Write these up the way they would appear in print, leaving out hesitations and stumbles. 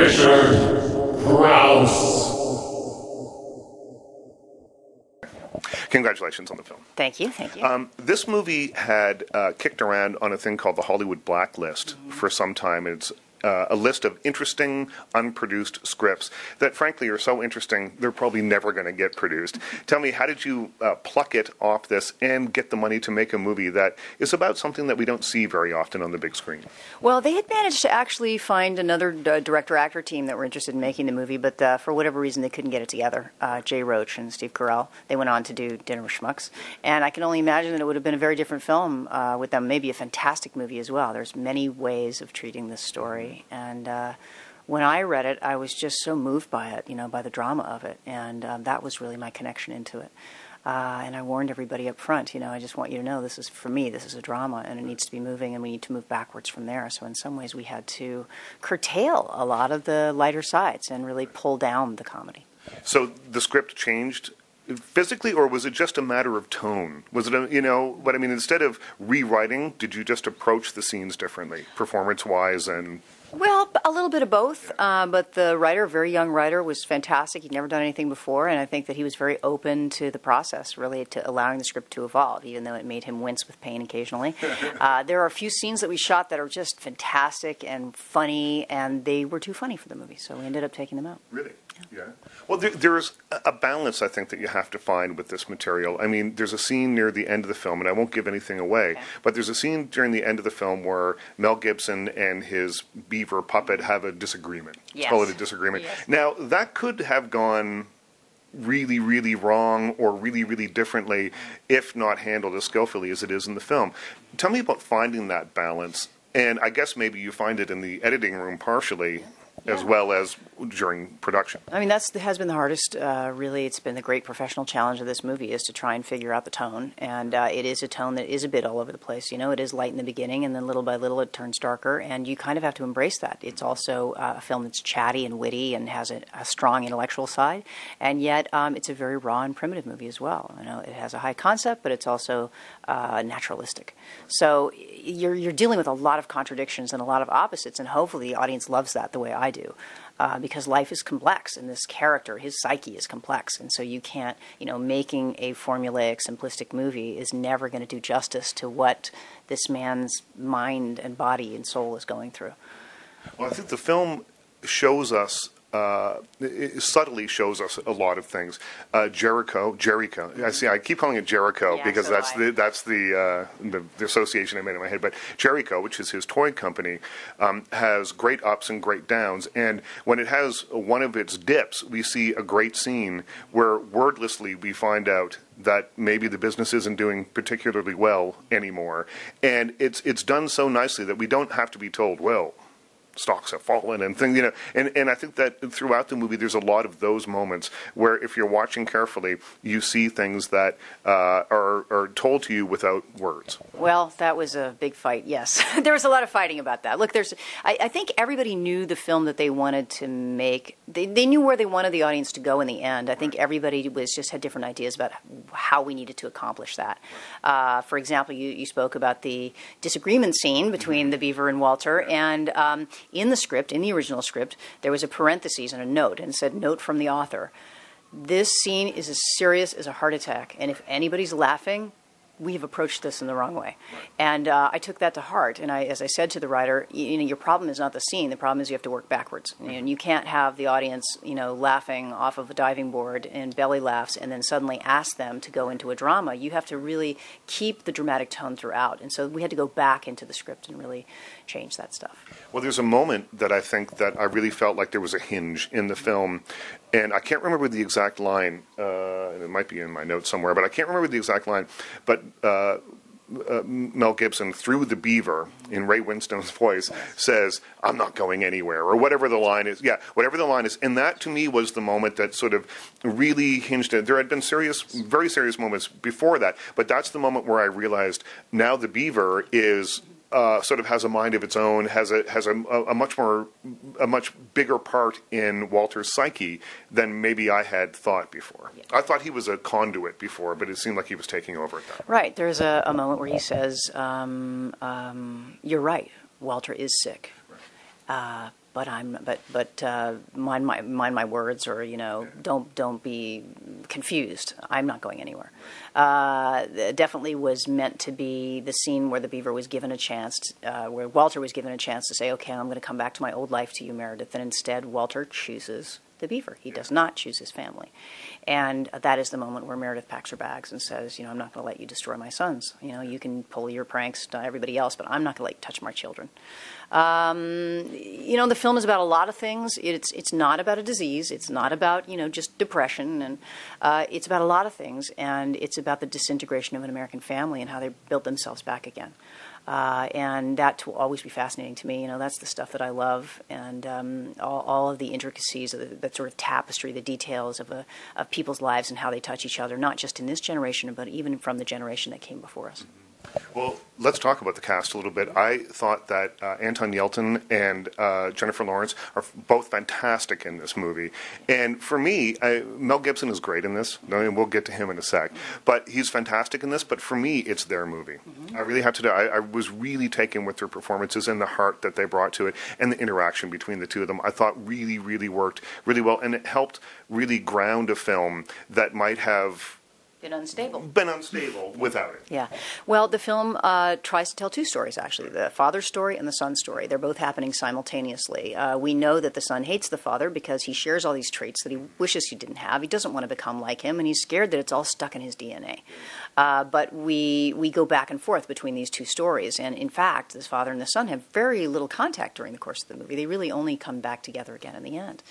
Richard Crouse. Congratulations on the film. Thank you, thank you. This movie had kicked around on a thing called the Hollywood Blacklist for some time. It's a list of interesting, unproduced scripts that, frankly, are so interesting they're probably never going to get produced. Tell me, how did you pluck it off this and get the money to make a movie that is about something that we don't see very often on the big screen? Well, they had managed to actually find another director-actor team that were interested in making the movie, but for whatever reason they couldn't get it together. Jay Roach and Steve Carell, they went on to do Dinner with Schmucks, and I can only imagine that it would have been a very different film with them, maybe a fantastic movie as well. There's many ways of treating this story. And when I read it, I was just so moved by it, by the drama of it. And that was really my connection into it. And I warned everybody up front, I just want you to know this is, for me, this is a drama, and it needs to be moving, and we need to move backwards from there. So in some ways we had to curtail a lot of the lighter sides and really pull down the comedy. So the script changed physically, or was it just a matter of tone? Was it, but I mean, instead of rewriting, did you just approach the scenes differently, performance-wise and... Well, a little bit of both, but the writer, a very young writer, was fantastic. He'd never done anything before, and I think that he was very open to the process, really, to allowing the script to evolve, even though it made him wince with pain occasionally. There are a few scenes that we shot that are just fantastic and funny, and they were too funny for the movie, so we ended up taking them out. Really? Yeah. Well, there's a balance, I think, that you have to find with this material. I mean, there's a scene near the end of the film, and I won't give anything away, but there's a scene during the end of the film where Mel Gibson and his Beaver puppet have a disagreement. Yes. Let's call it a disagreement. Yes. Now, that could have gone really, really wrong or really, really differently if not handled as skillfully as it is in the film. Tell me about finding that balance, and I guess maybe you find it in the editing room partially, as well as during production. I mean, that has been the hardest, really. It's been the great professional challenge of this movie, is to try and figure out the tone. And it is a tone that is a bit all over the place. It is light in the beginning, and then little by little it turns darker, and you kind of have to embrace that. It's also a film that's chatty and witty and has a strong intellectual side, and yet it's a very raw and primitive movie as well. It has a high concept, but it's also naturalistic. So you're dealing with a lot of contradictions and a lot of opposites, and hopefully the audience loves that the way I do, because life is complex, and this character, his psyche, is complex, and so you can't, making a formulaic, simplistic movie is never going to do justice to what this man's mind and body and soul is going through. Well, I think the film shows us, it subtly shows us a lot of things. Jericho. I keep calling it Jericho because so that's the association I made in my head. But Jericho, which is his toy company, has great ups and great downs. And when it has one of its dips, we see a great scene where wordlessly we find out that maybe the business isn't doing particularly well anymore. And it's done so nicely that we don't have to be told, well, stocks have fallen and things, and I think that throughout the movie there's a lot of those moments where if you're watching carefully, you see things that are told to you without words. Well, that was a big fight, yes. There was a lot of fighting about that. Look, I think everybody knew the film that they wanted to make. They knew where they wanted the audience to go in the end. I think everybody just had different ideas about how we needed to accomplish that. For example, you spoke about the disagreement scene between the Beaver and Walter, and in the script, in the original script, there was a parenthesis and a note, and it said, "Note from the author." This scene is as serious as a heart attack, and if anybody's laughing, we have approached this in the wrong way. And I took that to heart, and as I said to the writer, your problem is not the scene, the problem is you have to work backwards. And you can't have the audience, laughing off of a diving board and belly laughs and then suddenly ask them to go into a drama. You have to really keep the dramatic tone throughout. And so we had to go back into the script and really change that stuff. Well, there's a moment that I think that I really felt like there was a hinge in the film, and I can't remember the exact line, and it might be in my notes somewhere, but I can't remember the exact line, but Mel Gibson, through the Beaver, in Ray Winstone's voice, says, "I'm not going anywhere," or whatever the line is. Yeah, whatever the line is. And that, to me, was the moment that sort of really hinged it. There had been very serious moments before that, but that's the moment where I realized now the Beaver is... sort of has a mind of its own, has a much bigger part in Walter's psyche than maybe I had thought before. Yeah. I thought he was a conduit before, but it seemed like he was taking over at that. Right. There's a moment where he says, "You're right. Walter is sick." mind my words, or don't be confused. I'm not going anywhere. Definitely was meant to be the scene where the Beaver was given a chance, where Walter was given a chance to say, okay, I'm going to come back to my old life to you, Meredith. And instead, Walter chooses the Beaver. He does not choose his family. And that is the moment where Meredith packs her bags and says, I'm not going to let you destroy my sons. You can pull your pranks to everybody else, but I'm not going to let you touch my children. The film is about a lot of things. It's not about a disease. It's not about, just depression. And it's about a lot of things. And it's about the disintegration of an American family and how they built themselves back again. And that will always be fascinating to me. That's the stuff that I love, and all of the intricacies of that sort of tapestry, the details of people's lives and how they touch each other, not just in this generation, but even from the generation that came before us. Well, let's talk about the cast a little bit. I thought that Anton Yelchin and Jennifer Lawrence are both fantastic in this movie. And for me, Mel Gibson is great in this. And we'll get to him in a sec. But he's fantastic in this. But for me, it's their movie. Mm-hmm. I really have to. I was really taken with their performances and the heart that they brought to it, and the interaction between the two of them. I thought really, really worked really well, and it helped really ground a film that might have been unstable without it. Yeah. Well, the film tries to tell two stories, actually, the father's story and the son's story. They're both happening simultaneously. We know that the son hates the father because he shares all these traits that he wishes he didn't have. He doesn't want to become like him, and he's scared that it's all stuck in his DNA. But we go back and forth between these two stories. And in fact, this father and the son have very little contact during the course of the movie. They really only come back together again in the end.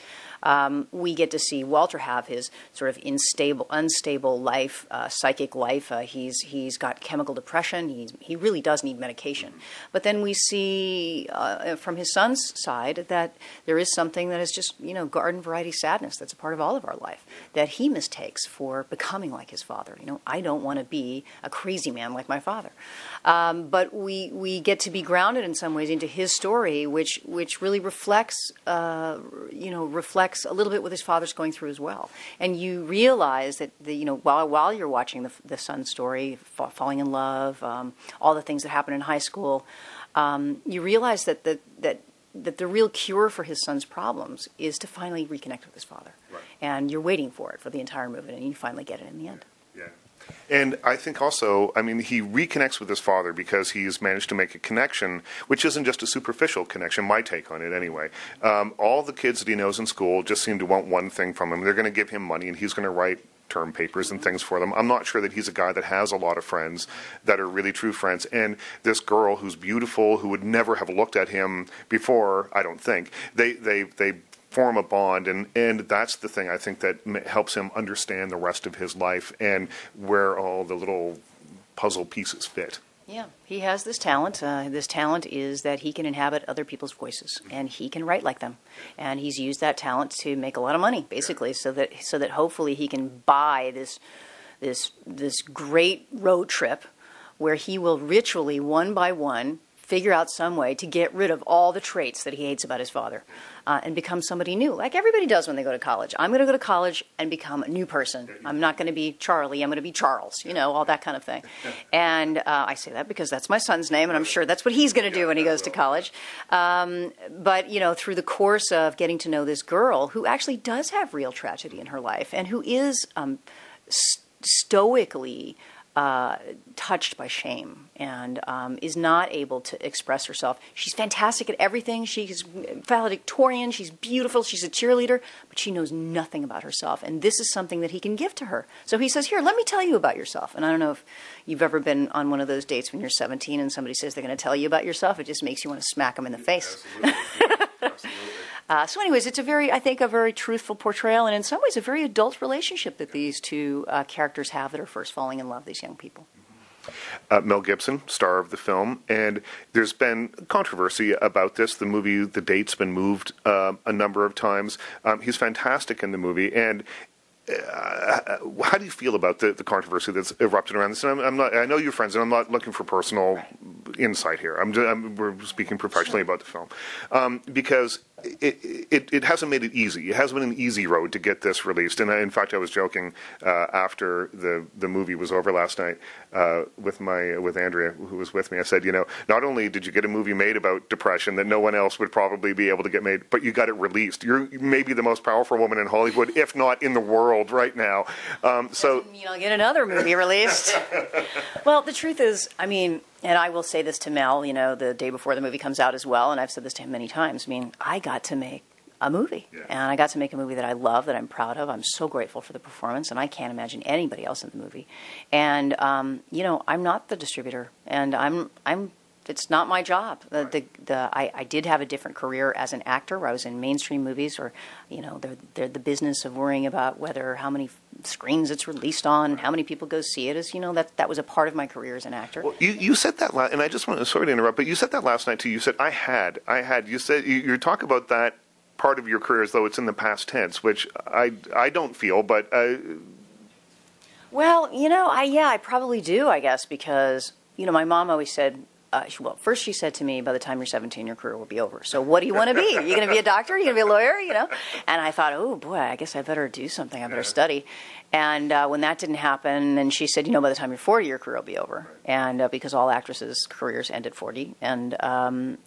We get to see Walter have his sort of unstable life, psychic life. He's got chemical depression. He really does need medication. But then we see from his son's side that there is something that is just, garden variety sadness that's a part of all of our life that he mistakes for becoming like his father. I don't want to be a crazy man like my father. But we get to be grounded in some ways into his story, which really reflects a little bit what his father's going through as well. And you realize that while you're watching the son's story, falling in love, all the things that happen in high school, you realize that the real cure for his son's problems is to finally reconnect with his father. Right. And you're waiting for it for the entire movie, and you finally get it in the end. Yeah. And I think also, he reconnects with his father because he's managed to make a connection, which isn't just a superficial connection, my take on it anyway. All the kids that he knows in school just seem to want one thing from him. They're going to give him money, and he's going to write term papers and things for them. I'm not sure that he's a guy that has a lot of friends that are really true friends. And this girl who's beautiful, who would never have looked at him before, I don't think, they form a bond, and that's the thing I think that helps him understand the rest of his life and where all the little puzzle pieces fit. Yeah, he has this talent. This talent is that he can inhabit other people's voices, and he can write like them. And he's used that talent to make a lot of money, basically, so that hopefully he can buy this great road trip where he will ritually, one by one, figure out some way to get rid of all the traits that he hates about his father and become somebody new, like everybody does when they go to college. I'm going to go to college and become a new person. I'm not going to be Charlie. I'm going to be Charles, all that kind of thing. And I say that because that's my son's name, and I'm sure that's what he's going to do when he goes to college. But, through the course of getting to know this girl who actually does have real tragedy in her life and who is stoically touched by shame and is not able to express herself. She's fantastic at everything. She's valedictorian. She's beautiful. She's a cheerleader, but she knows nothing about herself. And this is something that he can give to her. So he says, here, let me tell you about yourself. And I don't know if you've ever been on one of those dates when you're 17 and somebody says they're going to tell you about yourself. It just makes you want to smack them in the face. Absolutely. Absolutely. So anyways, it's a very truthful portrayal, and in some ways a very adult relationship that these two characters have that are first falling in love, these young people. Mel Gibson, star of the film, and there's been controversy about this. The movie, the date's been moved a number of times. He's fantastic in the movie, and how do you feel about the controversy that's erupted around this? And I'm not. I know you're friends, and I'm not looking for personal insight here. We're speaking professionally about the film because it hasn't made it easy. It hasn't been an easy road to get this released. And in fact, I was joking after the movie was over last night with Andrea, who was with me. I said, not only did you get a movie made about depression that no one else would probably be able to get made, but you got it released. You're maybe the most powerful woman in Hollywood, if not in the world right now. So doesn't mean I'll get another movie released. Well, the truth is, and I will say this to Mel, the day before the movie comes out as well, and I've said this to him many times. I got to make a movie, and I got to make a movie that I love, that I'm proud of. I'm so grateful for the performance, and I can't imagine anybody else in the movie. And I'm not the distributor, and it's not my job. I did have a different career as an actor, where I was in mainstream movies, or they're the business of worrying about how many screens it's released on, how many people go see it. That was a part of my career as an actor. Well, you said that, and I just want to, sorry to interrupt, but you said that last night too. You said I had. You said you talk about that part of your career as though it's in the past tense, which I don't feel, but. Well, I probably do, I guess, because my mom always said. First she said to me, by the time you're 17, your career will be over. So what do you want to be? Are you going to be a doctor? Are you going to be a lawyer? And I thought, oh, boy, I guess I better do something. I better study. And when that didn't happen, and she said, by the time you're 40, your career will be over. And because all actresses' careers end at 40. And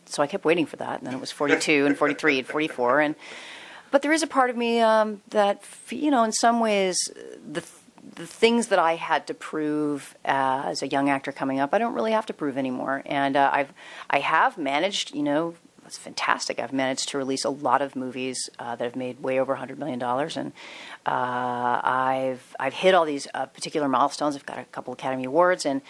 so I kept waiting for that. And then it was 42 and 43 and 44. But there is a part of me that, in some ways, the things that I had to prove as a young actor coming up, I don't really have to prove anymore. And I have managed, it's fantastic. I've managed to release a lot of movies that have made way over $100 million, and I've hit all these particular milestones. I've got a couple Academy Awards, and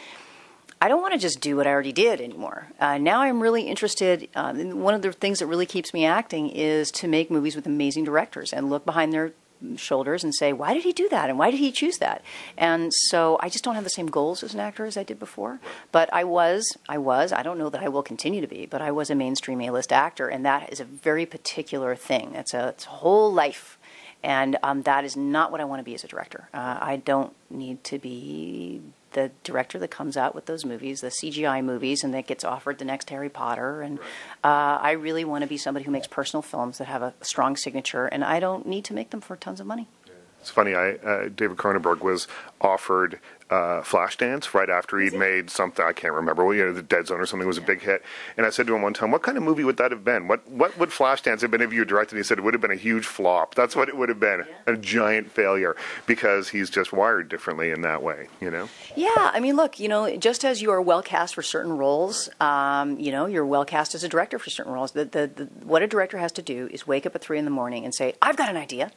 I don't want to just do what I already did anymore. Now I'm really interested. One of the things that really keeps me acting is to make movies with amazing directors and look behind their shoulders and say, why did he do that, and why did he choose that? And so I just don't have the same goals as an actor as I did before. But I don't know that I will continue to be, but I was a mainstream A-list actor, and that is a very particular thing. It's a whole life, and that is not what I want to be as a director. I don't need to be the director that comes out with those movies, the CGI movies, and that gets offered the next Harry Potter. And I really want to be somebody who makes personal films that have a strong signature, and I don't need to make them for tons of money. It's funny, David Cronenberg was offered Flashdance right after he'd made something, I can't remember, The Dead Zone or something was a big hit. And I said to him one time, what kind of movie would that have been? What would Flashdance have been if you directed? He said it would have been a huge flop. That's what it would have been, a giant failure, because he's just wired differently in that way, Yeah, look, just as you are well cast for certain roles, you're well cast as a director for certain roles. What a director has to do is wake up at 3 a.m. and say, I've got an idea,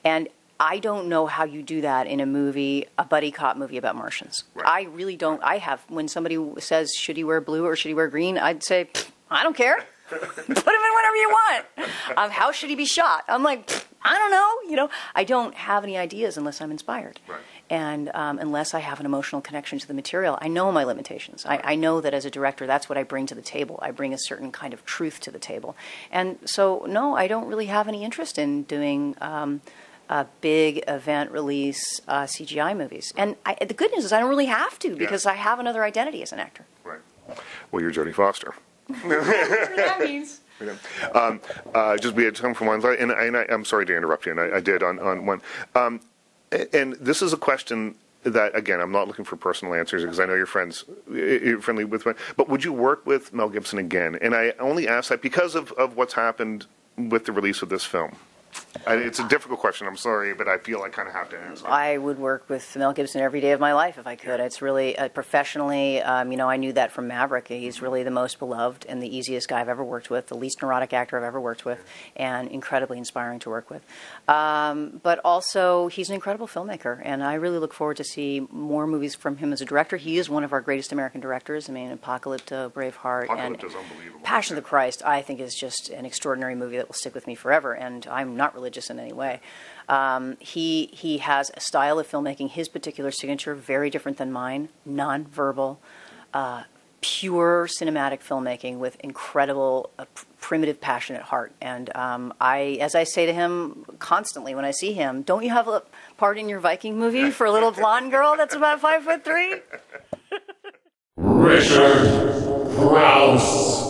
and I don't know how you do that in a movie, a buddy cop movie about Martians. Right. I really don't. When somebody says, should he wear blue or should he wear green, I'd say, I don't care. Put him in whatever you want. How should he be shot? I'm like, I don't know. I don't have any ideas unless I'm inspired. Right. And unless I have an emotional connection to the material, I know my limitations. I know that as a director, that's what I bring to the table. I bring a certain kind of truth to the table. And so, no, I don't really have any interest in doing big event release CGI movies. And the good news is I don't really have to, because I have another identity as an actor. Right. Well, you're Jodie Foster. Whatever that means. Just we had time for one, and I'm sorry to interrupt you, and I did on one. And this is a question that, again, I'm not looking for personal answers because I know you're friendly with me. But would you work with Mel Gibson again? And I only ask that because of what's happened with the release of this film. It's a difficult question, I'm sorry, but I feel I kind of have to answer. I would work with Mel Gibson every day of my life if I could. It's really, professionally, I knew that from Maverick. He's really the most beloved and the easiest guy I've ever worked with, the least neurotic actor I've ever worked with, and incredibly inspiring to work with. But also, he's an incredible filmmaker, and I really look forward to see more movies from him as a director. He is one of our greatest American directors. Apocalypto Apocalypto, Braveheart, and is unbelievable. Passion of the Christ, I think, is just an extraordinary movie that will stick with me forever, and I'm not religious in any way. He has a style of filmmaking, his particular signature, very different than mine, non-verbal, pure cinematic filmmaking with incredible, primitive, passionate heart. And as I say to him constantly when I see him, don't you have a part in your Viking movie for a little blonde girl that's about 5'3"? Richard Crouse.